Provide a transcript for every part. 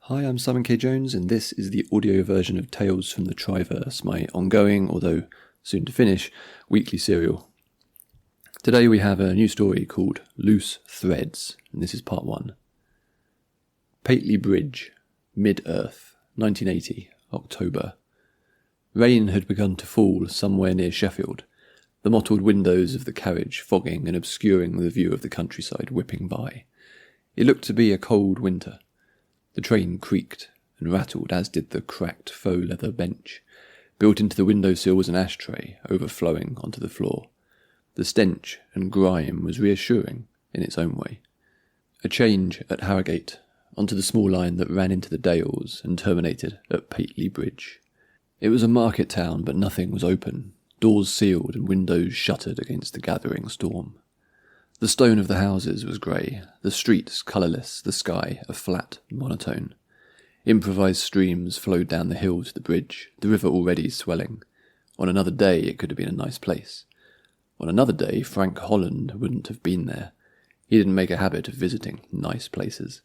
Hi, I'm Simon K. Jones, and this is the audio version of Tales from the Triverse, my ongoing, although soon to finish, weekly serial. Today we have a new story called Loose Threads, and this is part 1. Pateley Bridge, Mid-Earth, 1980, October. Rain had begun to fall somewhere near Sheffield, the mottled windows of the carriage fogging and obscuring the view of the countryside whipping by. It looked to be a cold winter. The train creaked and rattled, as did the cracked faux leather bench. Built into the windowsill was an ashtray, overflowing onto the floor. The stench and grime was reassuring in its own way. A change at Harrogate, onto the small line that ran into the Dales and terminated at Pateley Bridge. It was a market town, but nothing was open, doors sealed and windows shuttered against the gathering storm. The stone of the houses was grey, the streets colourless, the sky a flat monotone. Improvised streams flowed down the hill to the bridge, the river already swelling. On another day it could have been a nice place. On another day Frank Holland wouldn't have been there. He didn't make a habit of visiting nice places.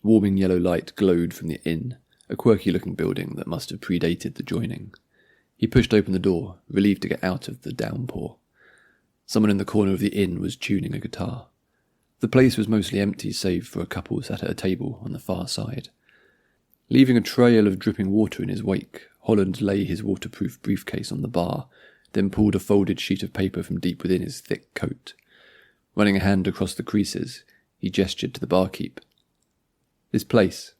Warming yellow light glowed from the inn, a quirky-looking building that must have predated the joining. He pushed open the door, relieved to get out of the downpour. Someone in the corner of the inn was tuning a guitar. The place was mostly empty save for a couple sat at a table on the far side. Leaving a trail of dripping water in his wake, Holland lay his waterproof briefcase on the bar, then pulled a folded sheet of paper from deep within his thick coat. Running a hand across the creases, he gestured to the barkeep. "This place,"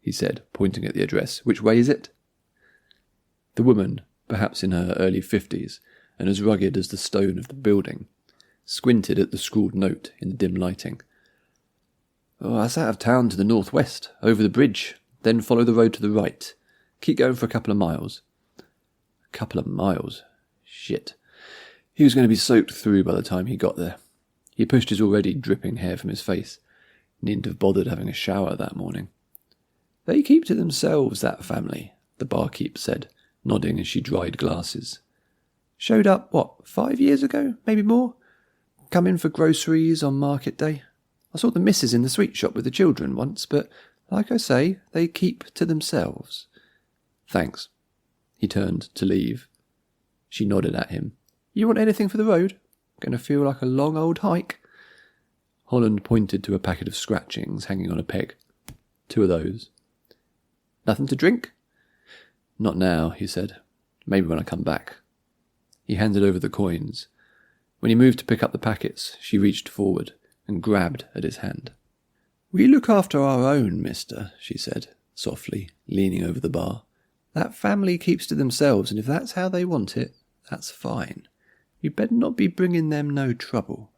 he said, pointing at the address. "Which way is it?" The woman, perhaps in her early 50s, and as rugged as the stone of the building, squinted at the scrawled note in the dim lighting. "Oh, that's out of town to the northwest, over the bridge, then follow the road to the right. Keep going for a couple of miles." A couple of miles? Shit. He was going to be soaked through by the time he got there. He pushed his already dripping hair from his face. Needn't have bothered having a shower that morning. "They keep to themselves, that family," the barkeep said, nodding as she dried glasses. "Showed up, 5 years ago, maybe more? Come in for groceries on market day. I saw the missus in the sweet shop with the children once, but, like I say, they keep to themselves." "Thanks." He turned to leave. She nodded at him. "You want anything for the road? Gonna feel like a long old hike." Holland pointed to a packet of scratchings hanging on a peg. "2 of those." "Nothing to drink?" "Not now," he said. "Maybe when I come back." He handed over the coins. When he moved to pick up the packets, she reached forward and grabbed at his hand. "We look after our own, mister," she said, softly, leaning over the bar. "That family keeps to themselves, and if that's how they want it, that's fine. You'd better not be bringing them no trouble."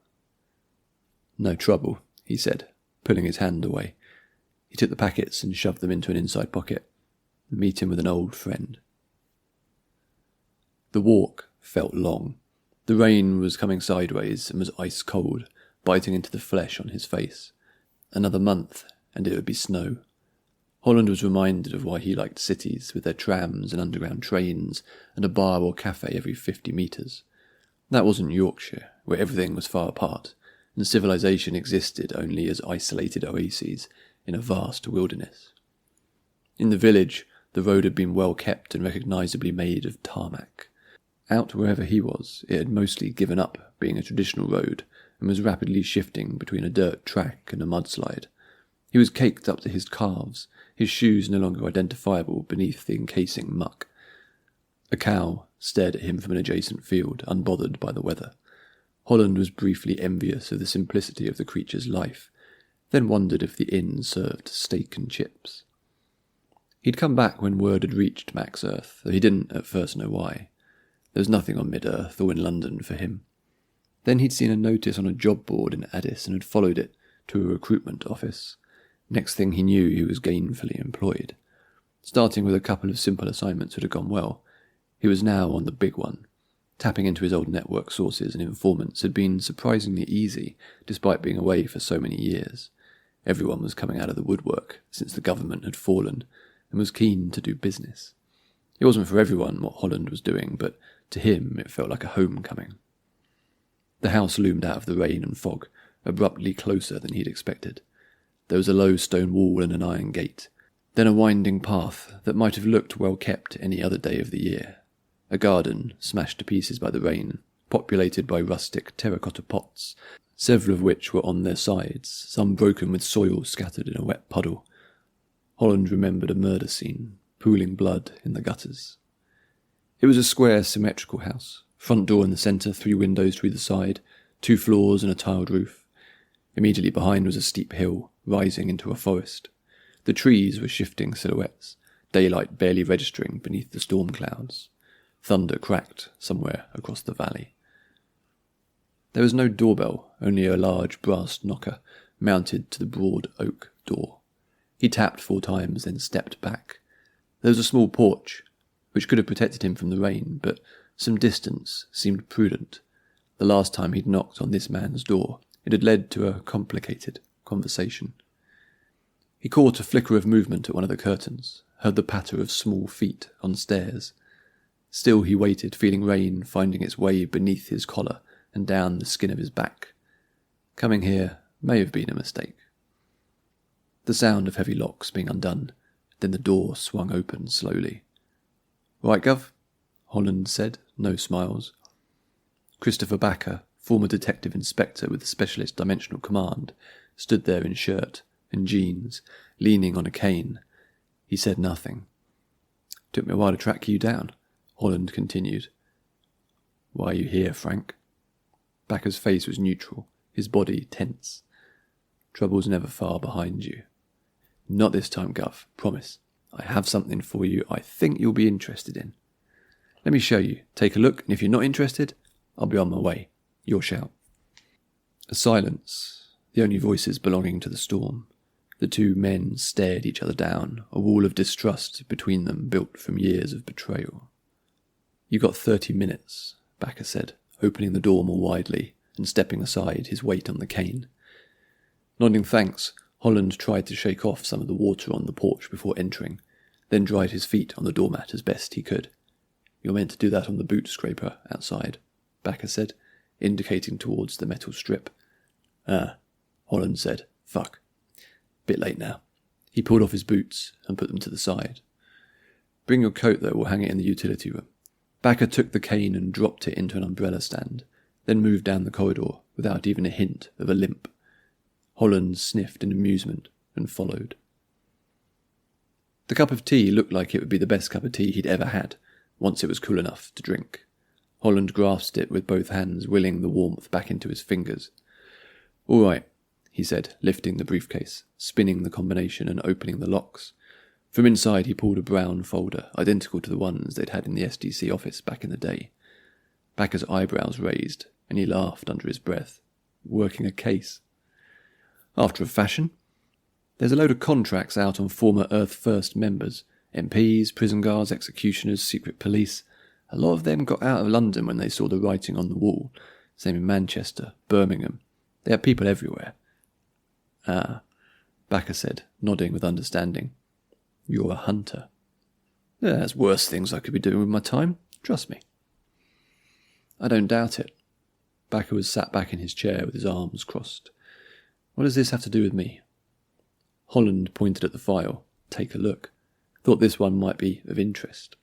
"No trouble," he said, pulling his hand away. He took the packets and shoved them into an inside pocket. Meeting with an old friend. The walk felt long. The rain was coming sideways and was ice cold, biting into the flesh on his face. Another month, and it would be snow. Holland was reminded of why he liked cities, with their trams and underground trains, and a bar or cafe every 50 metres. That wasn't Yorkshire, where everything was far apart, and civilization existed only as isolated oases in a vast wilderness. In the village, the road had been well kept and recognisably made of tarmac. Out wherever he was, it had mostly given up being a traditional road and was rapidly shifting between a dirt track and a mudslide. He was caked up to his calves, his shoes no longer identifiable beneath the encasing muck. A cow stared at him from an adjacent field, unbothered by the weather. Holland was briefly envious of the simplicity of the creature's life, then wondered if the inn served steak and chips. He'd come back when word had reached Max Earth, though he didn't at first know why. There was nothing on Mid-Earth or in London for him. Then he'd seen a notice on a job board in Addis and had followed it to a recruitment office. Next thing he knew, he was gainfully employed. Starting with a couple of simple assignments that had gone well, he was now on the big one. Tapping into his old network sources and informants had been surprisingly easy, despite being away for so many years. Everyone was coming out of the woodwork since the government had fallen, and was keen to do business. It wasn't for everyone what Holland was doing, but to him it felt like a homecoming. The house loomed out of the rain and fog, abruptly closer than he'd expected. There was a low stone wall and an iron gate, Then a winding path that might have looked well kept any other day of the year. A garden smashed to pieces by the rain, populated by rustic terracotta pots, several of which were on their sides, some broken with soil scattered in a wet puddle. Holland remembered a murder scene, pooling blood in the gutters. It was a square, symmetrical house. Front door in the centre, 3 windows to either side, 2 floors and a tiled roof. Immediately behind was a steep hill, rising into a forest. The trees were shifting silhouettes, daylight barely registering beneath the storm clouds. Thunder cracked somewhere across the valley. There was no doorbell, only a large brass knocker mounted to the broad oak door. He tapped 4 times, then stepped back. There was a small porch, which could have protected him from the rain, but some distance seemed prudent. The last time he'd knocked on this man's door, it had led to a complicated conversation. He caught a flicker of movement at one of the curtains, heard the patter of small feet on stairs. Still he waited, feeling rain finding its way beneath his collar and down the skin of his back. Coming here may have been a mistake. The sound of heavy locks being undone, then the door swung open slowly. "Right, Gov?" Holland said, no smiles. Christopher Backer, former detective inspector with the Specialist Dimensional Command, stood there in shirt and jeans, leaning on a cane. He said nothing. "Took me a while to track you down," Holland continued. "Why are you here, Frank?" Backer's face was neutral, his body tense. "Trouble's never far behind you." "Not this time, Gov, promise. I have something for you I think you'll be interested in." "Let me show you. Take a look, and if you're not interested, I'll be on my way. Your shout." A silence, the only voices belonging to the storm. The 2 men stared each other down, a wall of distrust between them built from years of betrayal. "You got 30 minutes, Backer said, opening the door more widely and stepping aside, his weight on the cane. Nodding thanks, Holland tried to shake off some of the water on the porch before entering, then dried his feet on the doormat as best he could. "You're meant to do that on the boot scraper outside," Backer said, indicating towards the metal strip. "Ah," Holland said. "Fuck. Bit late now." He pulled off his boots and put them to the side. "Bring your coat, though, we'll hang it in the utility room." Backer took the cane and dropped it into an umbrella stand, then moved down the corridor without even a hint of a limp. Holland sniffed in amusement and followed. The cup of tea looked like it would be the best cup of tea he'd ever had, once it was cool enough to drink. Holland grasped it with both hands, willing the warmth back into his fingers. "All right," he said, lifting the briefcase, spinning the combination and opening the locks. From inside he pulled a brown folder, identical to the ones they'd had in the SDC office back in the day. Backer's eyebrows raised, and he laughed under his breath. "Working a case." "After a fashion. There's a load of contracts out on former Earth First members, MPs, prison guards, executioners, secret police. A lot of them got out of London when they saw the writing on the wall. Same in Manchester, Birmingham. They have people everywhere." "Ah," Backer said, nodding with understanding. "You're a hunter." "There's worse things I could be doing with my time. Trust me." "I don't doubt it." Backer was sat back in his chair with his arms crossed. "What does this have to do with me?" Holland pointed at the file. "Take a look. Thought this one might be of interest."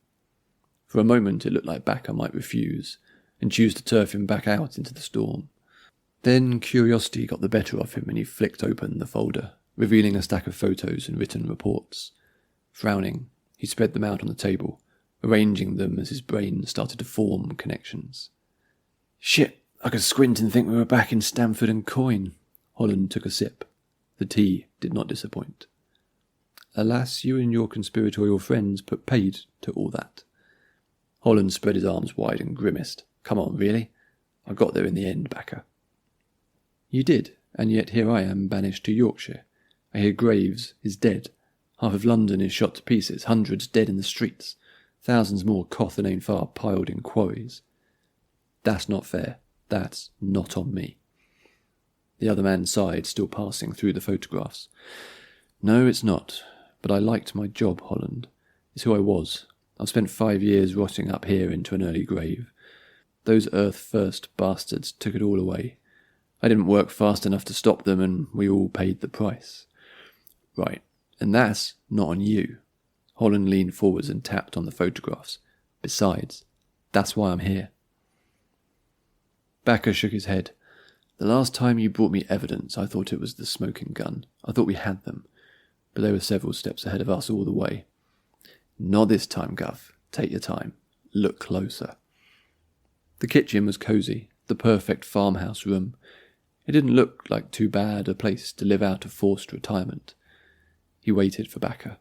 For a moment it looked like Backer might refuse, and choose to turf him back out into the storm. Then curiosity got the better of him and he flicked open the folder, revealing a stack of photos and written reports. Frowning, he spread them out on the table, arranging them as his brain started to form connections. "Shit, I could squint and think we were back in Stamford and Coin." Holland took a sip. The tea did not disappoint. "Alas, you and your conspiratorial friends put paid to all that." Holland spread his arms wide and grimaced. "Come on, really? I got there in the end, Backer." "You did, and yet here I am banished to Yorkshire. I hear Graves is dead. Half of London is shot to pieces, hundreds dead in the streets, thousands more Koth and Ain Far piled in quarries. That's not fair. That's not on me." The other man sighed, still passing through the photographs. "No, it's not. But I liked my job, Holland. It's who I was. I've spent 5 years rotting up here into an early grave. Those Earth First bastards took it all away. I didn't work fast enough to stop them, and we all paid the price." "Right. And that's not on you. Holland leaned forwards and tapped on the photographs. Besides, that's why I'm here. Backer shook his head. The last time you brought me evidence, I thought it was the smoking gun. I thought we had them. But they were several steps ahead of us all the way. Not this time, Gov. Take your time. Look closer. The kitchen was cosy, the perfect farmhouse room. It didn't look like too bad a place to live out of forced retirement. He waited for Backer.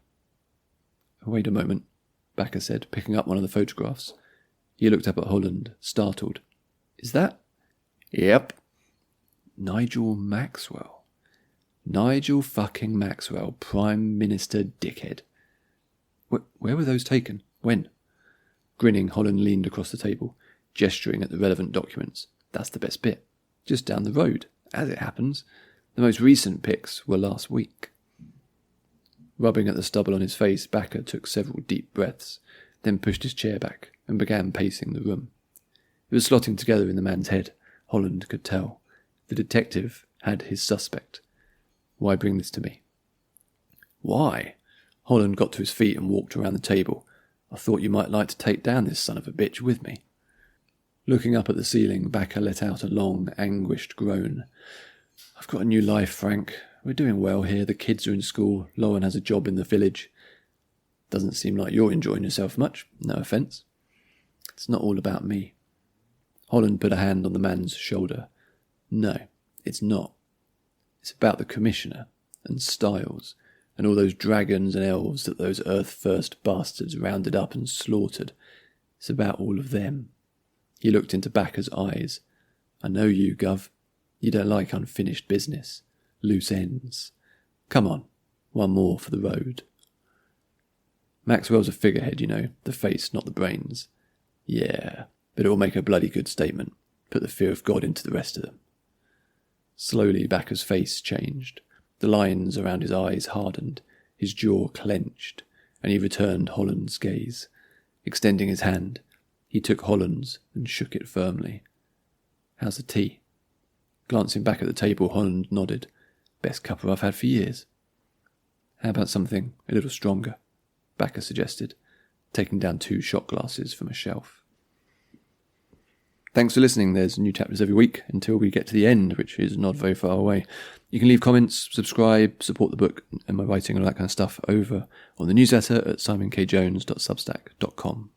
Wait a moment, Backer said, picking up one of the photographs. He looked up at Holland, startled. Is that? Yep. Nigel Maxwell. Nigel fucking Maxwell, Prime Minister dickhead. Where were those taken? When? Grinning, Holland leaned across the table, gesturing at the relevant documents. That's the best bit. Just down the road, as it happens. The most recent pics were last week. Rubbing at the stubble on his face, Backer took several deep breaths, then pushed his chair back and began pacing the room. It was slotting together in the man's head, Holland could tell. The detective had his suspect. Why bring this to me? Why? Holland got to his feet and walked around the table. I thought you might like to take down this son of a bitch with me. Looking up at the ceiling, Backer let out a long, anguished groan. I've got a new life, Frank. We're doing well here. The kids are in school. Lauren has a job in the village. Doesn't seem like you're enjoying yourself much. No offence. It's not all about me. Holland put a hand on the man's shoulder. No, it's not. It's about the Commissioner and Styles and all those dragons and elves that those Earth-First bastards rounded up and slaughtered. It's about all of them. He looked into Backer's eyes. I know you, Gov. You don't like unfinished business. Loose ends. Come on, one more for the road. Maxwell's a figurehead, you know, the face, not the brains. Yeah, but it will make a bloody good statement. Put the fear of God into the rest of them. Slowly, Backer's face changed. The lines around his eyes hardened, his jaw clenched, and he returned Holland's gaze. Extending his hand, he took Holland's and shook it firmly. How's the tea? Glancing back at the table, Holland nodded. Best cuppa I've had for years. How about something a little stronger? Backer suggested, taking down 2 shot glasses from a shelf. Thanks for listening. There's new chapters every week until we get to the end, which is not very far away. You can leave comments, subscribe, support the book and my writing and all that kind of stuff over on the newsletter at simonkjones.substack.com.